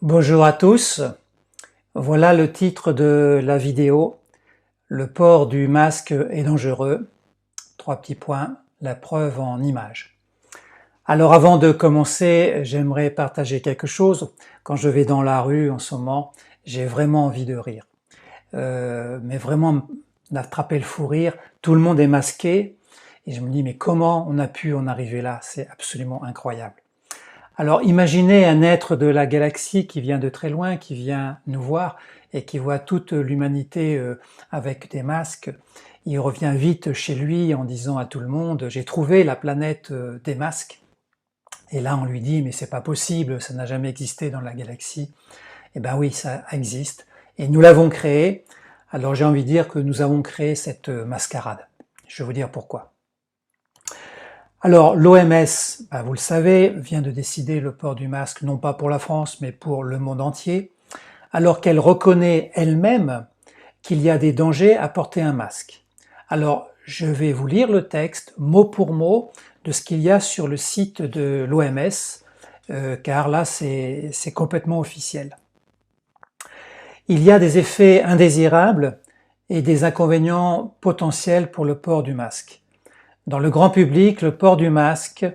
Bonjour à tous, voilà le titre de la vidéo. Le port du masque est dangereux. Trois petits points, la preuve en image. Alors avant de commencer, j'aimerais partager quelque chose. Quand je vais dans la rue en ce moment, j'ai vraiment envie de rire. Mais vraiment d'attraper le fou rire. Tout le monde est masqué et je me dis mais comment on a pu en arriver là? C'est absolument incroyable. Alors imaginez un être de la galaxie qui vient de très loin, qui vient nous voir et qui voit toute l'humanité avec des masques. Il revient vite chez lui en disant à tout le monde « J'ai trouvé la planète des masques ». Et là on lui dit « Mais c'est pas possible, ça n'a jamais existé dans la galaxie ». Eh ben oui, ça existe et nous l'avons créé. Alors j'ai envie de dire que nous avons créé cette mascarade. Je vais vous dire pourquoi. Alors l'OMS, vous le savez, vient de décider le port du masque non pas pour la France mais pour le monde entier, alors qu'elle reconnaît elle-même qu'il y a des dangers à porter un masque. Alors je vais vous lire le texte mot pour mot de ce qu'il y a sur le site de l'OMS, car là c'est complètement officiel. Il y a des effets indésirables et des inconvénients potentiels pour le port du masque. Dans le grand public, le port du masque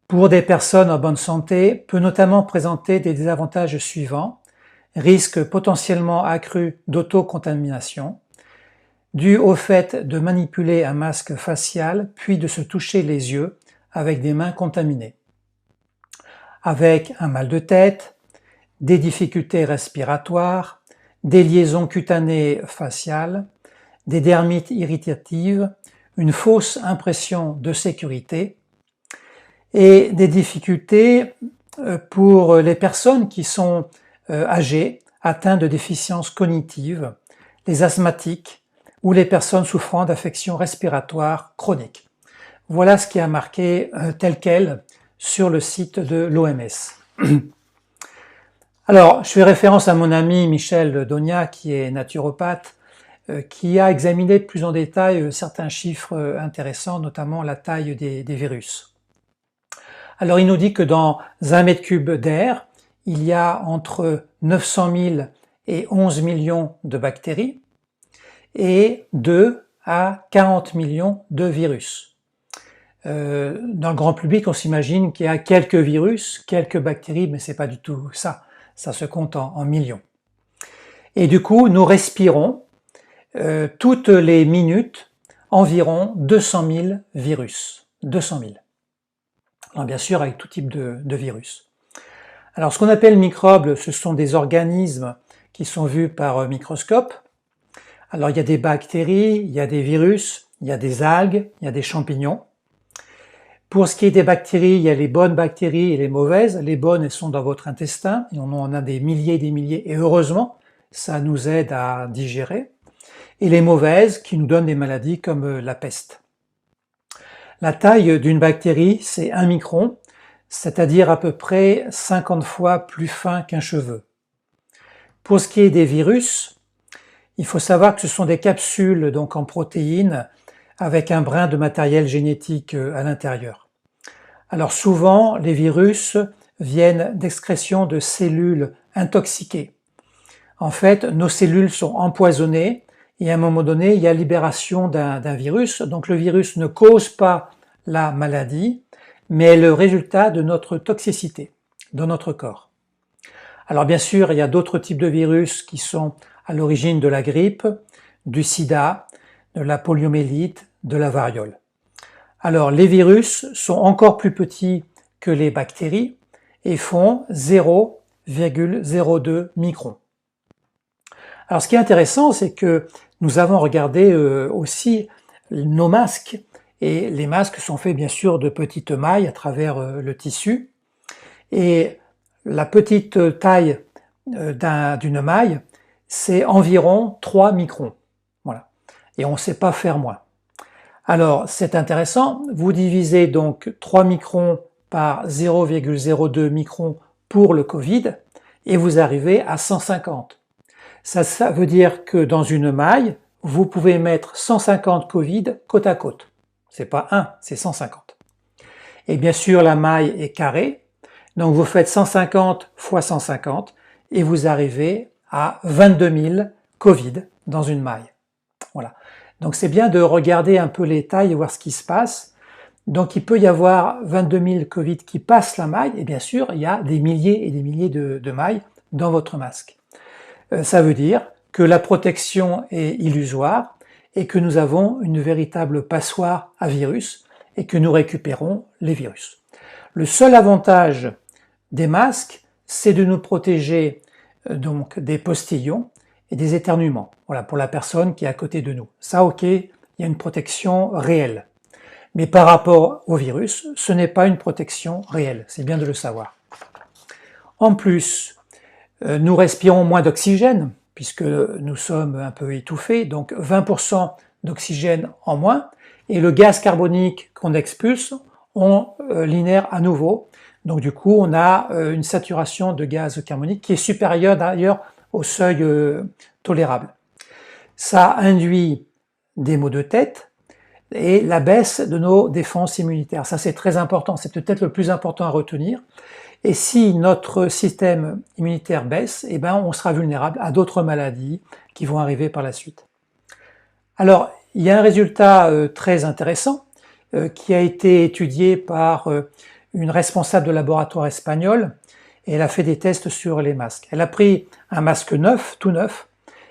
pour des personnes en bonne santé peut notamment présenter des désavantages suivants. Risque potentiellement accru d'autocontamination, dû au fait de manipuler un masque facial puis de se toucher les yeux avec des mains contaminées. Avec un mal de tête, des difficultés respiratoires, des liaisons cutanées faciales, des dermites irritatives, une fausse impression de sécurité et des difficultés pour les personnes qui sont âgées, atteintes de déficiences cognitives, les asthmatiques ou les personnes souffrant d'affections respiratoires chroniques. Voilà ce qui a marqué tel quel sur le site de l'OMS. Alors, je fais référence à mon ami Michel Donia, qui est naturopathe, qui a examiné plus en détail certains chiffres intéressants, notamment la taille des virus. Alors il nous dit que dans 1 mètre cube d'air, il y a entre 900 000 et 11 millions de bactéries et 2 à 40 millions de virus. Dans le grand public, on s'imagine qu'il y a quelques virus, quelques bactéries, mais c'est pas du tout ça. Ça se compte en millions. Et du coup, nous respirons toutes les minutes environ 200 000 virus. 200 000. Alors bien sûr avec tout type de virus. Alors ce qu'on appelle microbes, ce sont des organismes qui sont vus par microscope. Alors il y a des bactéries, il y a des virus, il y a des algues, il y a des champignons. Pour ce qui est des bactéries, il y a les bonnes bactéries et les mauvaises. Les bonnes, elles sont dans votre intestin, et on en a des milliers, et heureusement, ça nous aide à digérer. Et les mauvaises qui nous donnent des maladies comme la peste. La taille d'une bactérie, c'est 1 micron, c'est-à-dire à peu près 50 fois plus fin qu'un cheveu. Pour ce qui est des virus, il faut savoir que ce sont des capsules donc en protéines avec un brin de matériel génétique à l'intérieur. Alors souvent, les virus viennent d'excrétion de cellules intoxiquées. En fait, nos cellules sont empoisonnées et à un moment donné, il y a libération d'un virus. Donc le virus ne cause pas la maladie, mais est le résultat de notre toxicité dans notre corps. Alors bien sûr, il y a d'autres types de virus qui sont à l'origine de la grippe, du sida, de la poliomyélite, de la variole. Alors les virus sont encore plus petits que les bactéries et font 0,02 microns. Alors ce qui est intéressant, c'est que nous avons regardé aussi nos masques, et les masques sont faits bien sûr de petites mailles à travers le tissu, et la petite taille d'une maille, c'est environ 3 microns. Voilà. Et on ne sait pas faire moins. Alors c'est intéressant, vous divisez donc 3 microns par 0,02 microns pour le Covid, et vous arrivez à 150. Ça veut dire que dans une maille, vous pouvez mettre 150 Covid côte à côte. C'est pas 1, c'est 150. Et bien sûr, la maille est carrée. Donc vous faites 150 fois 150 et vous arrivez à 22 000 Covid dans une maille. Voilà. Donc c'est bien de regarder un peu les tailles et voir ce qui se passe. Donc il peut y avoir 22 000 Covid qui passent la maille, et bien sûr il y a des milliers et des milliers de mailles dans votre masque. Ça veut dire que la protection est illusoire et que nous avons une véritable passoire à virus et que nous récupérons les virus. Le seul avantage des masques, c'est de nous protéger donc des postillons et des éternuements. Voilà, pour la personne qui est à côté de nous. Ça, ok, il y a une protection réelle. Mais par rapport au virus, ce n'est pas une protection réelle. C'est bien de le savoir. En plus, nous respirons moins d'oxygène, puisque nous sommes un peu étouffés, donc 20% d'oxygène en moins, et le gaz carbonique qu'on expulse, on l'inère à nouveau. Donc du coup, on a une saturation de gaz carbonique qui est supérieure d'ailleurs au seuil tolérable. Ça induit des maux de tête et la baisse de nos défenses immunitaires. Ça, c'est très important, c'est peut-être le plus important à retenir. Et si notre système immunitaire baisse, eh ben, on sera vulnérable à d'autres maladies qui vont arriver par la suite. Alors, il y a un résultat très intéressant qui a été étudié par une responsable de laboratoire espagnole, et elle a fait des tests sur les masques. Elle a pris un masque neuf, tout neuf,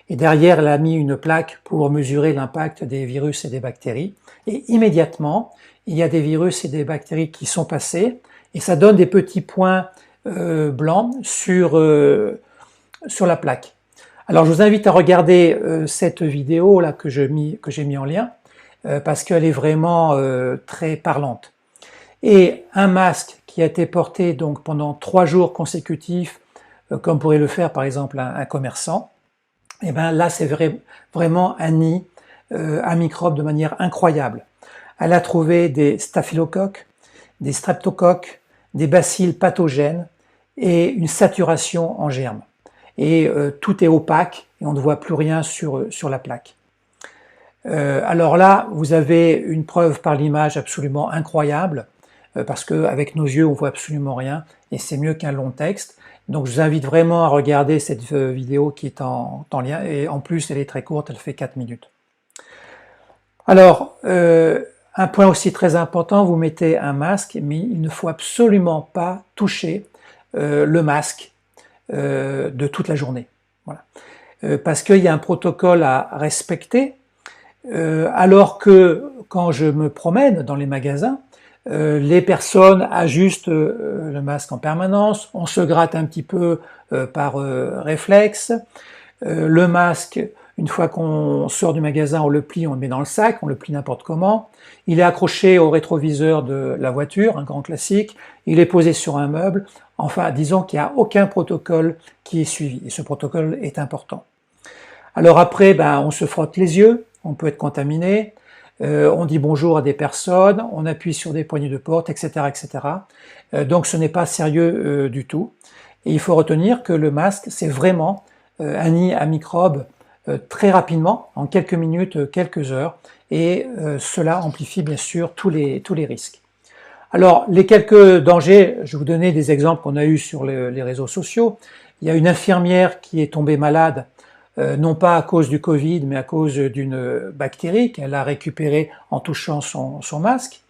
et derrière elle a mis une plaque pour mesurer l'impact des virus et des bactéries. Et immédiatement, il y a des virus et des bactéries qui sont passés, et ça donne des petits points blancs sur la plaque. Alors je vous invite à regarder cette vidéo là que j'ai mis en lien, parce qu'elle est vraiment très parlante. Et un masque qui a été porté donc pendant 3 jours consécutifs, comme pourrait le faire par exemple un commerçant, et bien là c'est vraiment un nid à microbes de manière incroyable. Elle a trouvé des staphylocoques, des streptocoques, des bacilles pathogènes et une saturation en germes. Et tout est opaque et on ne voit plus rien sur la plaque. Alors là, vous avez une preuve par l'image absolument incroyable, parce qu'avec nos yeux, on voit absolument rien, et c'est mieux qu'un long texte. Donc je vous invite vraiment à regarder cette vidéo qui est en lien, et en plus elle est très courte, elle fait 4 minutes. Alors, un point aussi très important, vous mettez un masque, mais il ne faut absolument pas toucher le masque de toute la journée. Voilà. Parce qu'il y a un protocole à respecter, alors que quand je me promène dans les magasins, les personnes ajustent le masque en permanence, on se gratte un petit peu par réflexe, le masque, une fois qu'on sort du magasin, on le plie, on le met dans le sac, on le plie n'importe comment, il est accroché au rétroviseur de la voiture, un grand classique, il est posé sur un meuble, enfin disons qu'il n'y a aucun protocole qui est suivi, et ce protocole est important. Alors après, ben, on se frotte les yeux, on peut être contaminé, on dit bonjour à des personnes, on appuie sur des poignées de porte, etc. etc. Donc ce n'est pas sérieux du tout. Et il faut retenir que le masque, c'est vraiment un nid à microbes très rapidement, en quelques minutes, quelques heures, et cela amplifie bien sûr tous les risques. Alors, les quelques dangers, je vais vous donner des exemples qu'on a eus sur les réseaux sociaux. Il y a une infirmière qui est tombée malade, non pas à cause du Covid, mais à cause d'une bactérie qu'elle a récupérée en touchant son masque.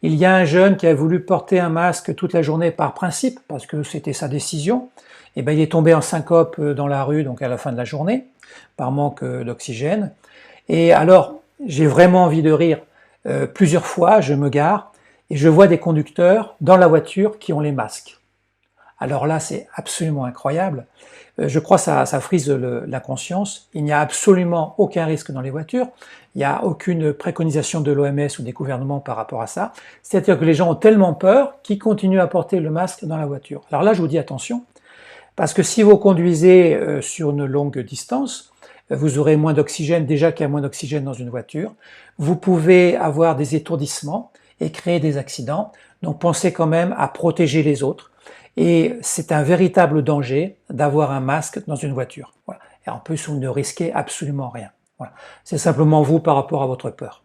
Il y a un jeune qui a voulu porter un masque toute la journée par principe, parce que c'était sa décision. Et ben, il est tombé en syncope dans la rue, donc à la fin de la journée, par manque d'oxygène. Et alors, j'ai vraiment envie de rire. Plusieurs fois, je me gare et je vois des conducteurs dans la voiture qui ont les masques. Alors là, c'est absolument incroyable. Je crois que ça frise la conscience. Il n'y a absolument aucun risque dans les voitures. Il n'y a aucune préconisation de l'OMS ou des gouvernements par rapport à ça. C'est-à-dire que les gens ont tellement peur qu'ils continuent à porter le masque dans la voiture. Alors là, je vous dis attention, parce que si vous conduisez sur une longue distance, vous aurez moins d'oxygène, déjà qu'il y a moins d'oxygène dans une voiture. Vous pouvez avoir des étourdissements et créer des accidents. Donc pensez quand même à protéger les autres. Et c'est un véritable danger d'avoir un masque dans une voiture. Voilà. Et en plus, vous ne risquez absolument rien. Voilà. C'est simplement vous par rapport à votre peur.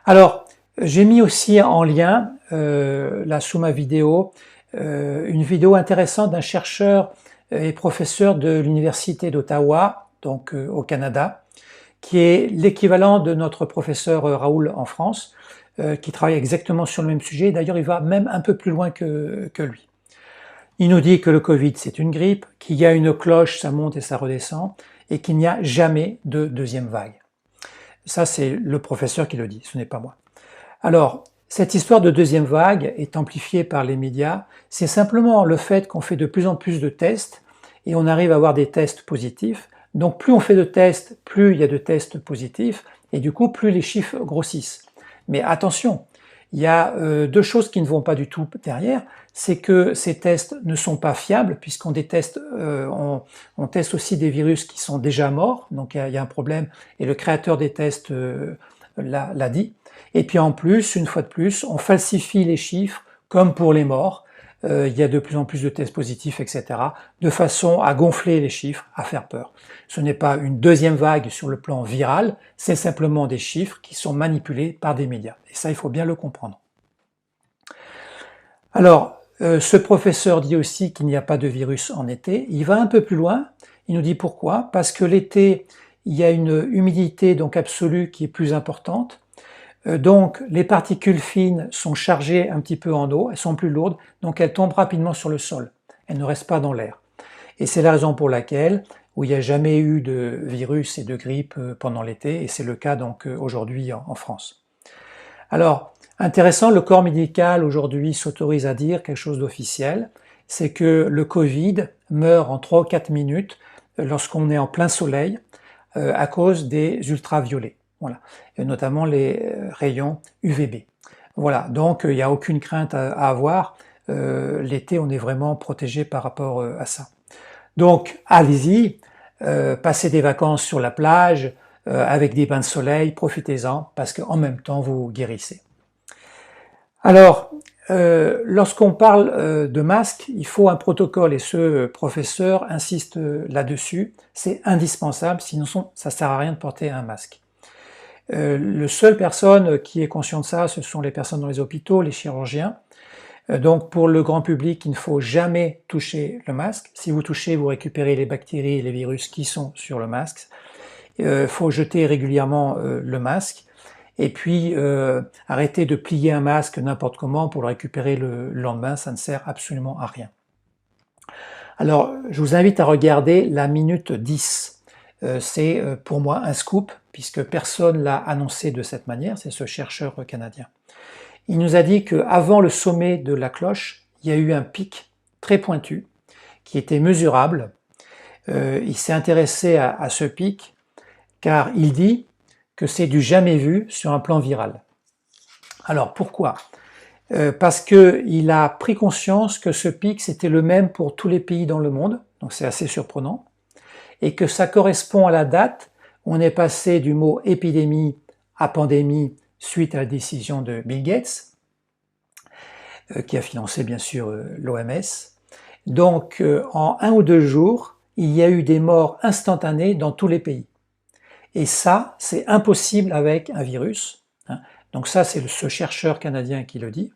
Alors, j'ai mis aussi en lien, là sous ma vidéo, une vidéo intéressante d'un chercheur et professeur de l'université d'Ottawa, donc au Canada, qui est l'équivalent de notre professeur Raoul en France, qui travaille exactement sur le même sujet. D'ailleurs, il va même un peu plus loin que lui. Il nous dit que le Covid, c'est une grippe, qu'il y a une cloche, ça monte et ça redescend, et qu'il n'y a jamais de deuxième vague. Ça, c'est le professeur qui le dit, ce n'est pas moi. Alors, cette histoire de deuxième vague est amplifiée par les médias. C'est simplement le fait qu'on fait de plus en plus de tests et on arrive à avoir des tests positifs. Donc, plus on fait de tests, plus il y a de tests positifs et du coup, plus les chiffres grossissent. Mais attention, il y a deux choses qui ne vont pas du tout derrière. C'est que ces tests ne sont pas fiables puisqu'on teste aussi des virus qui sont déjà morts. Donc, il y a un problème et le créateur des tests l'a dit. Et puis en plus, une fois de plus, on falsifie les chiffres comme pour les morts. Il y a de plus en plus de tests positifs, etc. de façon à gonfler les chiffres, à faire peur. Ce n'est pas une deuxième vague sur le plan viral, c'est simplement des chiffres qui sont manipulés par des médias. Et ça, il faut bien le comprendre. Alors, ce professeur dit aussi qu'il n'y a pas de virus en été. Il va un peu plus loin. Il nous dit pourquoi. Parce que l'été, il y a une humidité donc absolue qui est plus importante. Donc les particules fines sont chargées un petit peu en eau, elles sont plus lourdes, donc elles tombent rapidement sur le sol. Elles ne restent pas dans l'air. Et c'est la raison pour laquelle où il n'y a jamais eu de virus et de grippe pendant l'été, et c'est le cas donc aujourd'hui en France. Alors, intéressant, le corps médical aujourd'hui s'autorise à dire quelque chose d'officiel, c'est que le Covid meurt en 3 ou 4 minutes lorsqu'on est en plein soleil à cause des ultraviolets. Voilà, et notamment les rayons UVB. Voilà, donc il n'y a aucune crainte à avoir. L'été, on est vraiment protégé par rapport à ça. Donc, allez-y, passez des vacances sur la plage, avec des bains de soleil, profitez-en, parce qu'en même temps, vous guérissez. Alors, lorsqu'on parle de masque, il faut un protocole, et ce professeur insiste là-dessus, c'est indispensable, sinon ça ne sert à rien de porter un masque. La seule personne qui est consciente de ça, ce sont les personnes dans les hôpitaux, les chirurgiens. Donc pour le grand public, il ne faut jamais toucher le masque. Si vous touchez, vous récupérez les bactéries et les virus qui sont sur le masque. Il faut jeter régulièrement le masque. Et puis arrêter de plier un masque n'importe comment pour le récupérer le lendemain, ça ne sert absolument à rien. Alors je vous invite à regarder la minute 10. C'est pour moi un scoop, puisque personne l'a annoncé de cette manière, c'est ce chercheur canadien. Il nous a dit qu'avant le sommet de la cloche, il y a eu un pic très pointu, qui était mesurable. Il s'est intéressé à ce pic, car il dit que c'est du jamais vu sur un plan viral. Alors pourquoi ? Parce qu'il a pris conscience que ce pic, c'était le même pour tous les pays dans le monde, donc c'est assez surprenant, et que ça correspond à la date où on est passé du mot épidémie à pandémie suite à la décision de Bill Gates, qui a financé bien sûr l'OMS. Donc en 1 ou 2 jours, il y a eu des morts instantanées dans tous les pays. Et ça, c'est impossible avec un virus. Donc ça, c'est ce chercheur canadien qui le dit.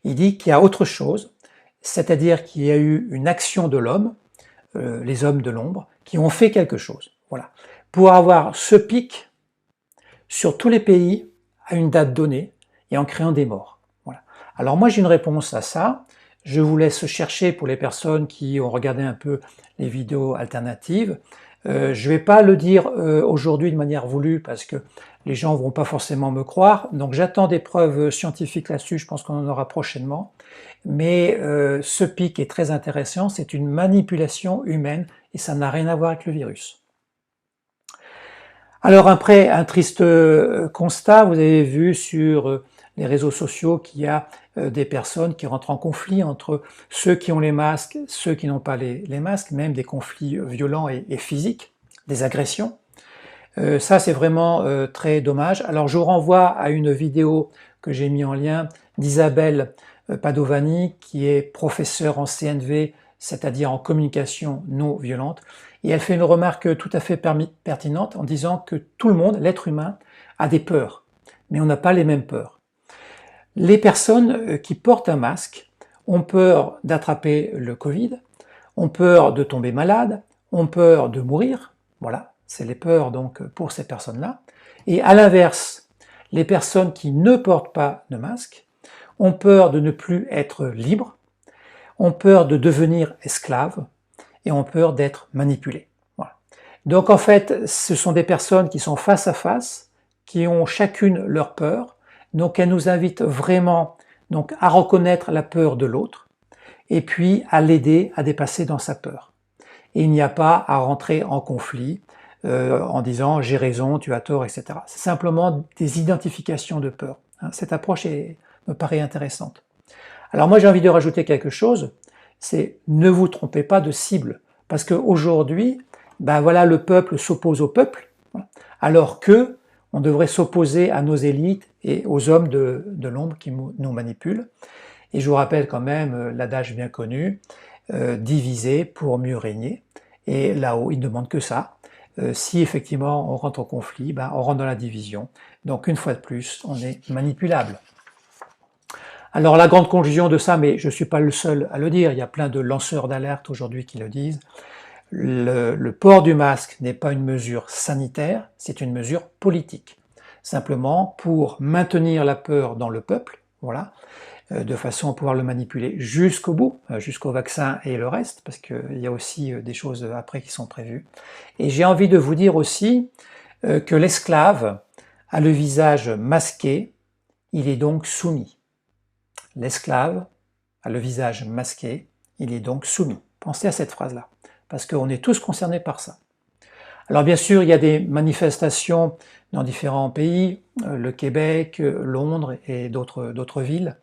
Il dit qu'il y a autre chose, c'est-à-dire qu'il y a eu une action de l'homme, les hommes de l'ombre, qui ont fait quelque chose. Voilà. Pour avoir ce pic sur tous les pays à une date donnée et en créant des morts. Voilà. Alors moi j'ai une réponse à ça. Je vous laisse chercher pour les personnes qui ont regardé un peu les vidéos alternatives. Je ne vais pas le dire aujourd'hui de manière voulue parce que les gens ne vont pas forcément me croire. Donc j'attends des preuves scientifiques là-dessus, je pense qu'on en aura prochainement. Mais ce pic est très intéressant, c'est une manipulation humaine et ça n'a rien à voir avec le virus. Alors après, un triste constat, vous avez vu sur les réseaux sociaux qu'il y a des personnes qui rentrent en conflit entre ceux qui ont les masques, ceux qui n'ont pas les masques, même des conflits violents et physiques, des agressions. Ça c'est vraiment très dommage. Alors je vous renvoie à une vidéo que j'ai mis en lien d'Isabelle Padovani, qui est professeure en CNV, c'est-à-dire en communication non violente, et elle fait une remarque tout à fait pertinente en disant que tout le monde, l'être humain, a des peurs, mais on n'a pas les mêmes peurs. Les personnes qui portent un masque ont peur d'attraper le Covid, ont peur de tomber malade, ont peur de mourir. Voilà, c'est les peurs donc pour ces personnes-là. Et à l'inverse, les personnes qui ne portent pas de masque ont peur de ne plus être libres, ont peur de devenir esclaves et ont peur d'être manipulées. Voilà. Donc en fait, ce sont des personnes qui sont face à face, qui ont chacune leur peur. Donc elles nous invitent vraiment donc, à reconnaître la peur de l'autre et puis à l'aider à dépasser dans sa peur. Et il n'y a pas à rentrer en conflit en disant j'ai raison, tu as tort, etc. C'est simplement des identifications de peur. Cette approche me paraît intéressante. Alors moi j'ai envie de rajouter quelque chose, c'est ne vous trompez pas de cible, parce qu'aujourd'hui, ben voilà, le peuple s'oppose au peuple, alors que on devrait s'opposer à nos élites et aux hommes de l'ombre qui nous manipulent. Et je vous rappelle quand même l'adage bien connu, diviser pour mieux régner. Et là-haut, il ne demande que ça. Si effectivement on rentre en conflit, ben, on rentre dans la division. Donc une fois de plus, on est manipulable. Alors la grande conclusion de ça, mais je ne suis pas le seul à le dire, il y a plein de lanceurs d'alerte aujourd'hui qui le disent, le port du masque n'est pas une mesure sanitaire, c'est une mesure politique. Simplement pour maintenir la peur dans le peuple, voilà, de façon à pouvoir le manipuler jusqu'au bout, jusqu'au vaccin et le reste, parce qu'il y a aussi des choses après qui sont prévues. Et j'ai envie de vous dire aussi que l'esclave a le visage masqué, il est donc soumis. L'esclave a le visage masqué, il est donc soumis. Pensez à cette phrase-là, parce qu'on est tous concernés par ça. Alors bien sûr, il y a des manifestations dans différents pays, le Québec, Londres et d'autres villes.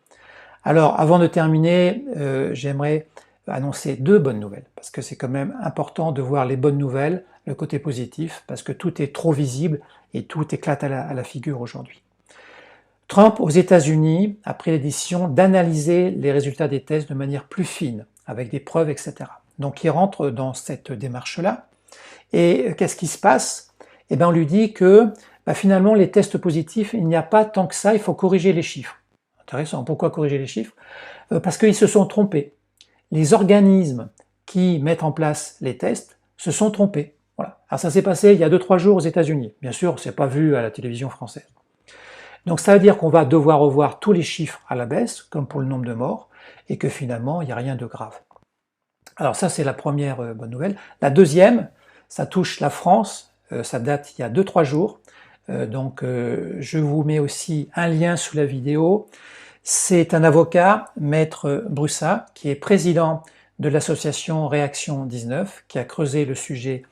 Alors avant de terminer, j'aimerais annoncer 2 bonnes nouvelles, parce que c'est quand même important de voir les bonnes nouvelles, le côté positif, parce que tout est trop visible et tout éclate à la figure aujourd'hui. Trump, aux États-Unis, a pris la décision d'analyser les résultats des tests de manière plus fine, avec des preuves, etc. Donc il rentre dans cette démarche-là. Et qu'est-ce qui se passe? Eh bien, on lui dit que finalement, les tests positifs, il n'y a pas tant que ça, il faut corriger les chiffres. Intéressant, pourquoi corriger les chiffres? Parce qu'ils se sont trompés. Les organismes qui mettent en place les tests se sont trompés. Voilà. Alors ça s'est passé il y a 2-3 jours aux États-Unis. Bien sûr, c'est pas vu à la télévision française. Donc ça veut dire qu'on va devoir revoir tous les chiffres à la baisse, comme pour le nombre de morts, et que finalement, il n'y a rien de grave. Alors ça, c'est la première bonne nouvelle. La deuxième, ça touche la France, ça date il y a 2-3 jours, donc je vous mets aussi un lien sous la vidéo. C'est un avocat, Maître Brussat, qui est président de l'association Réaction 19, qui a creusé le sujet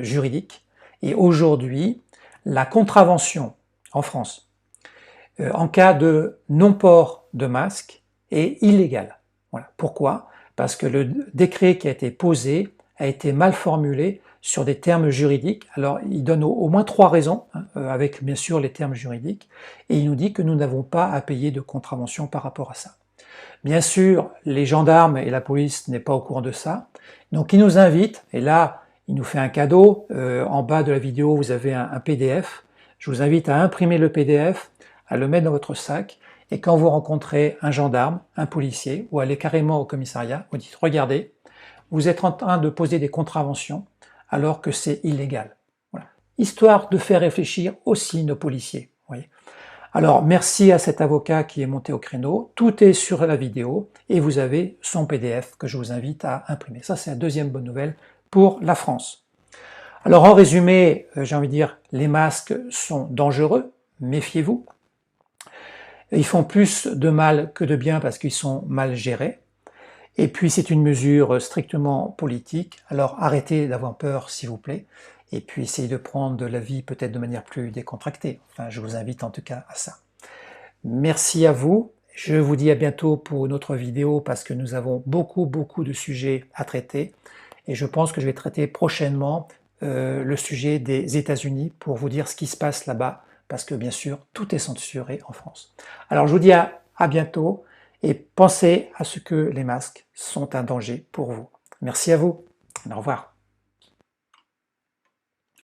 juridique. Et aujourd'hui, la contravention en France, en cas de non-port de masque, est illégale. Voilà. Pourquoi? Parce que le décret qui a été posé a été mal formulé sur des termes juridiques. Alors, il donne au moins 3 raisons, avec bien sûr les termes juridiques, et il nous dit que nous n'avons pas à payer de contravention par rapport à ça. Bien sûr, les gendarmes et la police n'est pas au courant de ça, donc il nous invite, et là, il nous fait un cadeau. En bas de la vidéo, vous avez un PDF. Je vous invite à imprimer le PDF, à le mettre dans votre sac, et quand vous rencontrez un gendarme, un policier, ou allez carrément au commissariat, vous dites « Regardez, vous êtes en train de poser des contraventions alors que c'est illégal. » Voilà. Histoire de faire réfléchir aussi nos policiers. Voyez. Alors, merci à cet avocat qui est monté au créneau. Tout est sur la vidéo et vous avez son PDF que je vous invite à imprimer. Ça, c'est la deuxième bonne nouvelle pour la France. Alors, en résumé, j'ai envie de dire, les masques sont dangereux, méfiez-vous. Ils font plus de mal que de bien parce qu'ils sont mal gérés. Et puis c'est une mesure strictement politique, alors arrêtez d'avoir peur s'il vous plaît, et puis essayez de prendre la vie peut-être de manière plus décontractée. Enfin, je vous invite en tout cas à ça. Merci à vous, je vous dis à bientôt pour une autre vidéo parce que nous avons beaucoup de sujets à traiter, et je pense que je vais traiter prochainement le sujet des États-Unis pour vous dire ce qui se passe là-bas, parce que bien sûr, tout est censuré en France. Alors je vous dis à bientôt, et pensez à ce que les masques sont un danger pour vous. Merci à vous. Au revoir.